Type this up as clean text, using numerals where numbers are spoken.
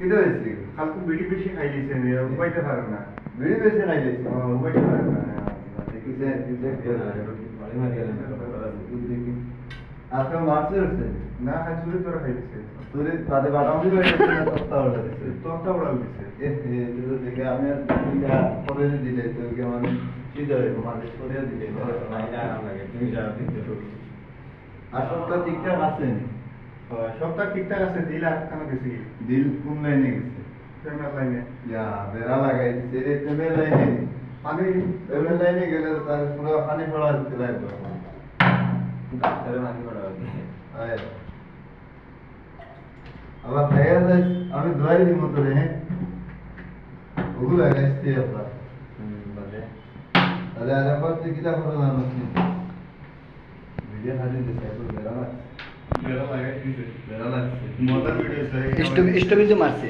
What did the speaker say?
কিটা হয়েছে? কালকে বিড়ি বেশি খাই দিয়েছে উবাইতে পারে না বিড়ি বেশি নাই দিয়েছে। উবাইতে পারে না দেখিছে আজকে মারছে হচ্ছে না খাই চুরি তোরা খাই দিছে তোরে তাদের বাটামি করে তক্তা ওটা দিছে। তক্তা উড়াল দিছে দেখে আমি আর দুইটা করে দিলে তোকে মানে সিধা হইব মালিশ করে দিলে আর সবটা ঠিকঠাক আছে সবটা ঠিকঠাক আছে দিল আর কেন গেছি দিল কোন লাইনে গেছে প্রেমের লাইনে ইয়া বেড়া লাগাই দিছে রে প্রেমের লাইনে পানি প্রেমের লাইনে গেলে তো তার পুরো পানি পড়া দিতে লাগবে আয় আবার খাইয়া যাইস আমি ধোয়াই দিব তোরে হ্যাঁ ওগুলো লাগাইছি আপনার আরে আর আবার তুই কিটা করে জানিস নি ভিডিও হাতে দিছে বেড়া লাগছে বেড়া লাগাই দিছে বেড়া লাগছে মজার ভিডিও আছে স্টপেজ মারছে